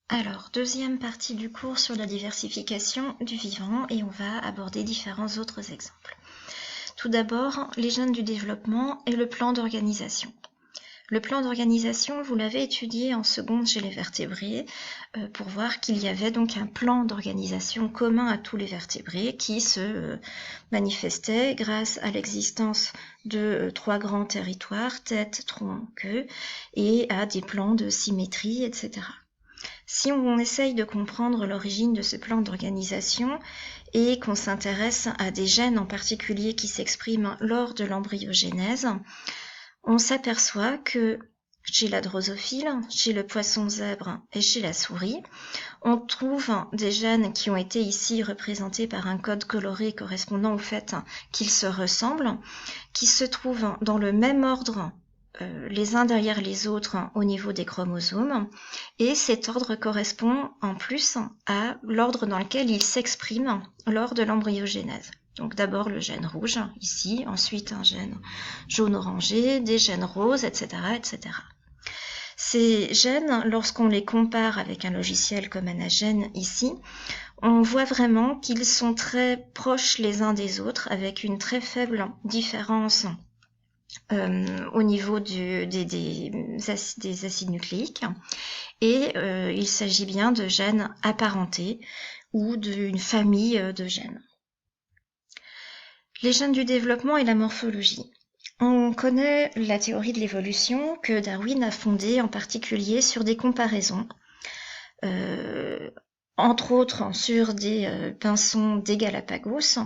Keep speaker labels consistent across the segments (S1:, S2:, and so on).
S1: Alors, deuxième partie du cours sur la diversification du vivant et on va aborder différents autres exemples. Tout d'abord, les gènes du développement et le plan d'organisation. Le plan d'organisation, vous l'avez étudié en seconde chez les vertébrés pour voir qu'il y avait donc un plan d'organisation commun à tous les vertébrés qui se manifestait grâce à l'existence de trois grands territoires, tête, tronc, queue, et à des plans de symétrie, etc. Si on essaye de comprendre l'origine de ce plan d'organisation et qu'on s'intéresse à des gènes en particulier qui s'expriment lors de l'embryogénèse, on s'aperçoit que chez la drosophile, chez le poisson zèbre et chez la souris, on trouve des gènes qui ont été ici représentés par un code coloré correspondant au fait qu'ils se ressemblent, qui se trouvent dans le même ordre les uns derrière les autres au niveau des chromosomes, et cet ordre correspond en plus à l'ordre dans lequel ils s'expriment lors de l'embryogénèse. Donc d'abord le gène rouge, ici, ensuite un gène jaune-orangé, des gènes roses, etc., etc. Ces gènes, lorsqu'on les compare avec un logiciel comme Anagène ici, on voit vraiment qu'ils sont très proches les uns des autres, avec une très faible différence au niveau des acides nucléiques, et il s'agit bien de gènes apparentés ou d'une famille de gènes. Les gènes du développement et la morphologie. On connaît la théorie de l'évolution que Darwin a fondée en particulier sur des comparaisons, entre autres sur des pinsons des Galapagos.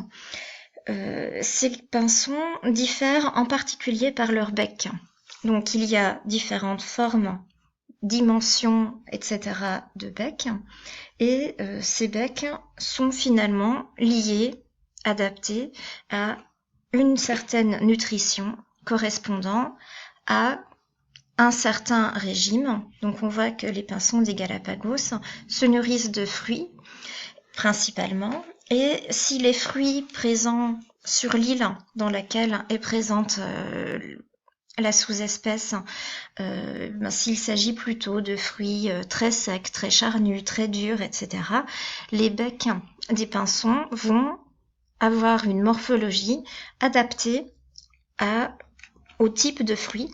S1: Ces pinsons diffèrent en particulier par leur bec. Donc il y a différentes formes, dimensions, etc. de bec, et ces becs sont finalement liés, adaptés à une certaine nutrition correspondant à un certain régime. Donc on voit que les pinsons des Galapagos se nourrissent de fruits principalement, et si les fruits présents sur l'île dans laquelle est présente la sous-espèce, s'il s'agit plutôt de fruits très secs, très charnus, très durs, etc., les becs des pinsons vont avoir une morphologie adaptée au type de fruits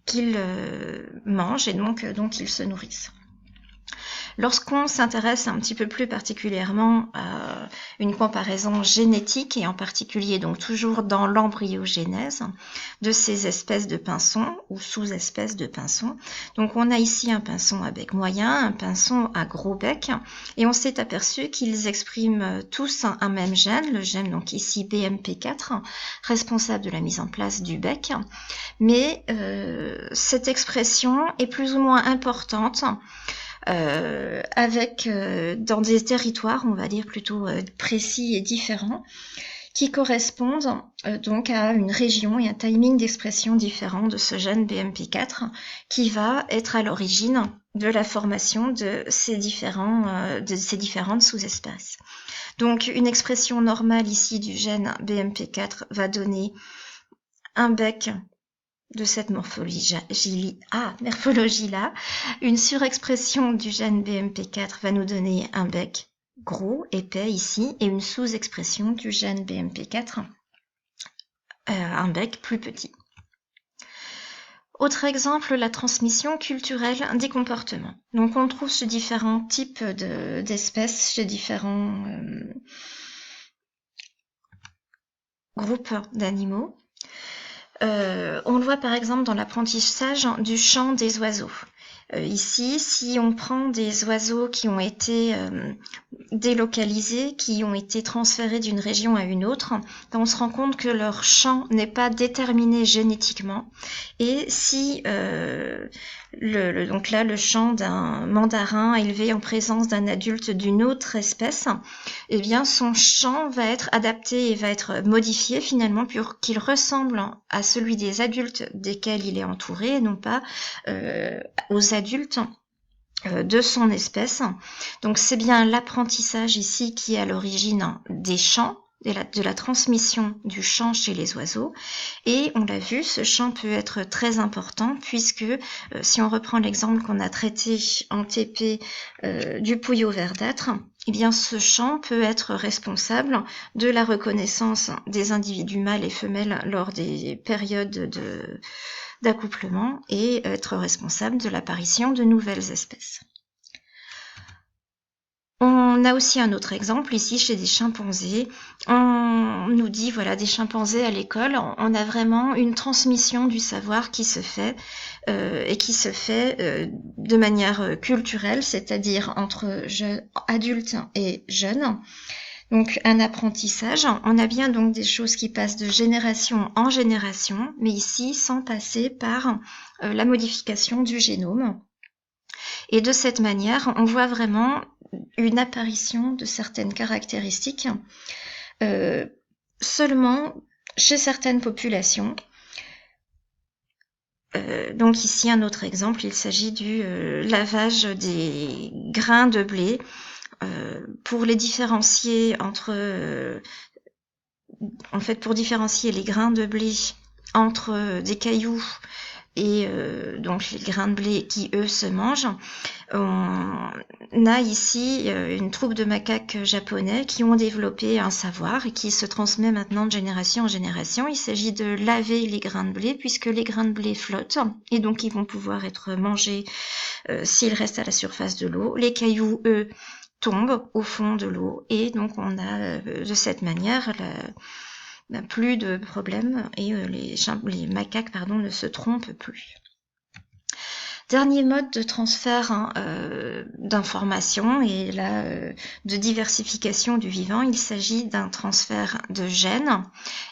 S1: qu'ils mangent et donc dont ils se nourrissent. Lorsqu'on s'intéresse un petit peu plus particulièrement à une comparaison génétique, et en particulier donc toujours dans l'embryogénèse de ces espèces de pinsons ou sous-espèces de pinsons, donc on a ici un pinson à bec moyen, un pinson à gros bec, et on s'est aperçu qu'ils expriment tous un même gène, le gène donc ici BMP4, responsable de la mise en place du bec, mais cette expression est plus ou moins importante dans des territoires, on va dire plutôt précis et différents, qui correspondent donc à une région et un timing d'expression différent de ce gène BMP4 qui va être à l'origine de la formation de ces différentes sous-espèces. Donc une expression normale ici du gène BMP4 va donner un bec de cette morphologie-là. Une surexpression du gène BMP4 va nous donner un bec gros, épais ici, et une sous-expression du gène BMP4, un bec plus petit. Autre exemple, la transmission culturelle des comportements. Donc on trouve chez différents types d'espèces, chez différents groupes d'animaux. On le voit par exemple dans l'apprentissage du chant des oiseaux. Ici, si on prend des oiseaux qui ont été délocalisés, qui ont été transférés d'une région à une autre, on se rend compte que leur chant n'est pas déterminé génétiquement. Et si donc là, le chant d'un mandarin élevé en présence d'un adulte d'une autre espèce, eh bien son chant va être adapté et va être modifié finalement pour qu'il ressemble à celui des adultes desquels il est entouré, et non pas aux adultes de son espèce. Donc c'est bien l'apprentissage ici qui est à l'origine des chants de la transmission du chant chez les oiseaux. Et on l'a vu, ce chant peut être très important puisque si on reprend l'exemple qu'on a traité en TP du pouillot verdâtre, eh bien ce chant peut être responsable de la reconnaissance des individus mâles et femelles lors des périodes d'accouplement et être responsable de l'apparition de nouvelles espèces. On a aussi un autre exemple ici chez des chimpanzés. On nous dit, voilà, des chimpanzés à l'école, on a vraiment une transmission du savoir qui se fait et qui se fait de manière culturelle, c'est-à-dire entre adultes et jeunes. Donc un apprentissage. On a bien donc des choses qui passent de génération en génération, mais ici sans passer par la modification du génome. Et de cette manière, on voit vraiment une apparition de certaines caractéristiques seulement chez certaines populations. Donc ici un autre exemple, il s'agit du lavage des grains de blé pour les différencier pour différencier les grains de blé entre des cailloux et donc les grains de blé qui eux se mangent. On a ici une troupe de macaques japonais qui ont développé un savoir et qui se transmet maintenant de génération en génération. Il s'agit de laver les grains de blé puisque les grains de blé flottent et donc ils vont pouvoir être mangés s'ils restent à la surface de l'eau. Les cailloux, eux, tombent au fond de l'eau et donc on a de cette manière plus de problèmes et les macaques ne se trompent plus. Dernier mode de transfert d'informations et là de diversification du vivant, il s'agit d'un transfert de gènes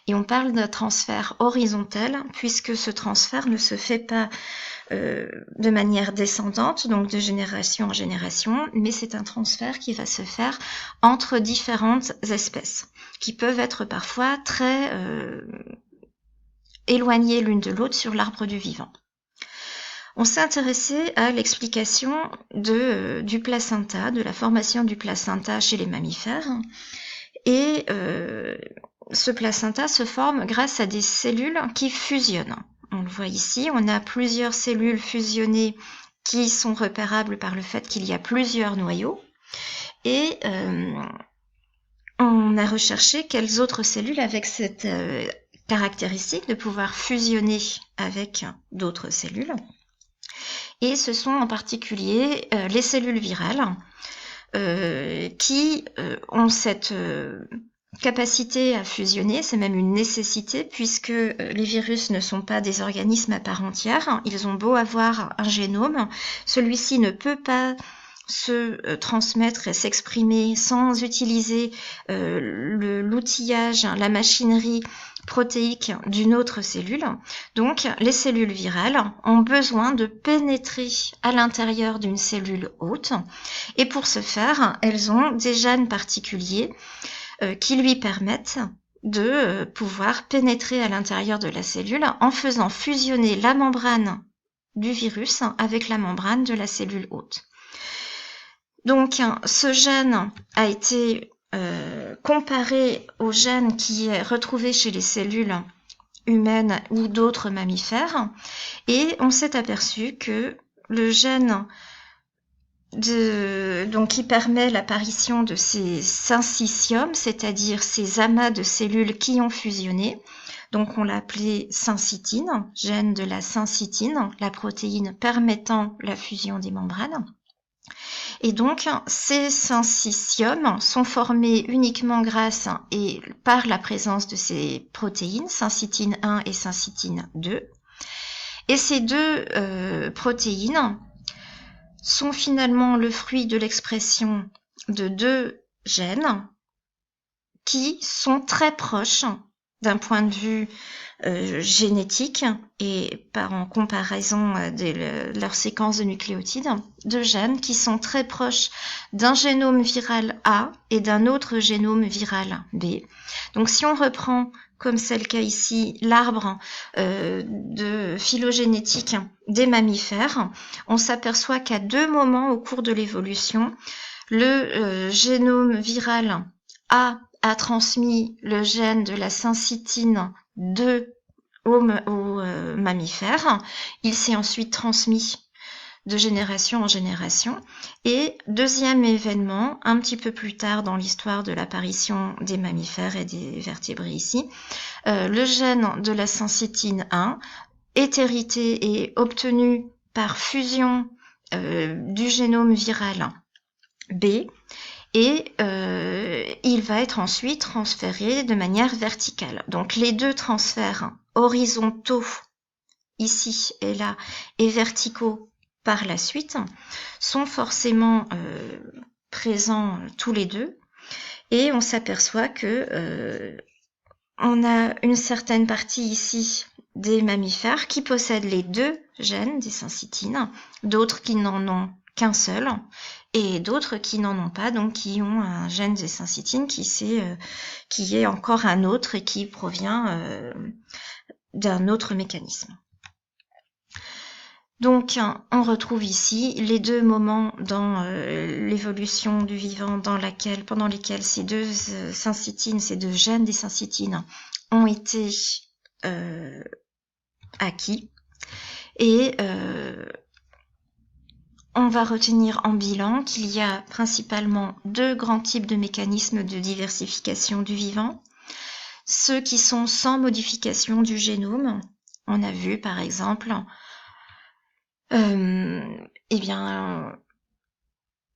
S1: et on parle d'un transfert horizontal puisque ce transfert ne se fait pas de manière descendante, donc de génération en génération, mais c'est un transfert qui va se faire entre différentes espèces, qui peuvent être parfois très éloignées l'une de l'autre sur l'arbre du vivant. On s'est intéressé à l'explication du placenta, de la formation du placenta chez les mammifères, et ce placenta se forme grâce à des cellules qui fusionnent. On le voit ici, on a plusieurs cellules fusionnées qui sont repérables par le fait qu'il y a plusieurs noyaux. Et on a recherché quelles autres cellules avec cette caractéristique de pouvoir fusionner avec d'autres cellules. Et ce sont en particulier les cellules virales qui ont cette capacité à fusionner, c'est même une nécessité puisque les virus ne sont pas des organismes à part entière. Ils ont beau avoir un génome, celui-ci ne peut pas se transmettre et s'exprimer sans utiliser l'outillage, la machinerie protéique d'une autre cellule. Donc, les cellules virales ont besoin de pénétrer à l'intérieur d'une cellule hôte et pour ce faire, elles ont des gènes particuliers qui lui permettent de pouvoir pénétrer à l'intérieur de la cellule en faisant fusionner la membrane du virus avec la membrane de la cellule hôte. Donc, ce gène a été comparé au gène qui est retrouvé chez les cellules humaines ou d'autres mammifères et on s'est aperçu que le gène qui permet l'apparition de ces syncytiomes, c'est-à-dire ces amas de cellules qui ont fusionné. Donc on l'a appelé syncytine, gène de la syncytine, la protéine permettant la fusion des membranes. Et donc ces syncytiomes sont formés uniquement grâce et par la présence de ces protéines, syncytine 1 et syncytine 2. Et ces deux protéines sont finalement le fruit de l'expression de deux gènes qui sont très proches d'un point de vue génétique et en comparaison de leur séquence de nucléotides, deux gènes qui sont très proches d'un génome viral A et d'un autre génome viral B. Donc si on reprend, comme c'est le cas ici, l'arbre de phylogénétique des mammifères, on s'aperçoit qu'à deux moments au cours de l'évolution, le génome viral A a transmis le gène de la syncytine 2 aux mammifères. Il s'est ensuite transmis de génération en génération. Et deuxième événement, un petit peu plus tard dans l'histoire de l'apparition des mammifères et des vertébrés ici, le gène de la syncytine 1 est hérité et obtenu par fusion du génome viral B, et il va être ensuite transféré de manière verticale. Donc les deux transferts horizontaux, ici et là, et verticaux par la suite, sont forcément présents tous les deux, et on s'aperçoit que on a une certaine partie ici des mammifères qui possèdent les deux gènes des syncytines, d'autres qui n'en ont qu'un seul, et d'autres qui n'en ont pas, donc qui ont un gène des syncytines qui est encore un autre et qui provient d'un autre mécanisme. Donc, on retrouve ici les deux moments dans l'évolution du vivant pendant lesquels ces deux syncytines, ces deux gènes des syncytines ont été acquis. Et on va retenir en bilan qu'il y a principalement deux grands types de mécanismes de diversification du vivant. Ceux qui sont sans modification du génome. On a vu par exemple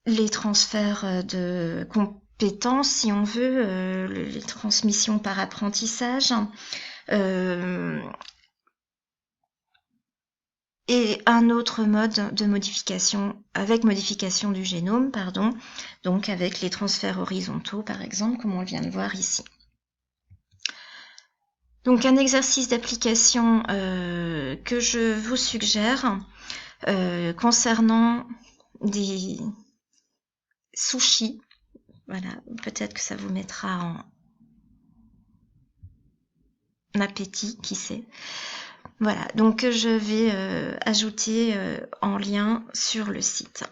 S1: les transferts de compétences, si on veut, les transmissions par apprentissage, et un autre mode de modification avec modification du génome, donc avec les transferts horizontaux par exemple, comme on vient de voir ici. Donc un exercice d'application que je vous suggère concernant des sushis. Voilà, peut-être que ça vous mettra en appétit, qui sait. Voilà, donc je vais ajouter en lien sur le site.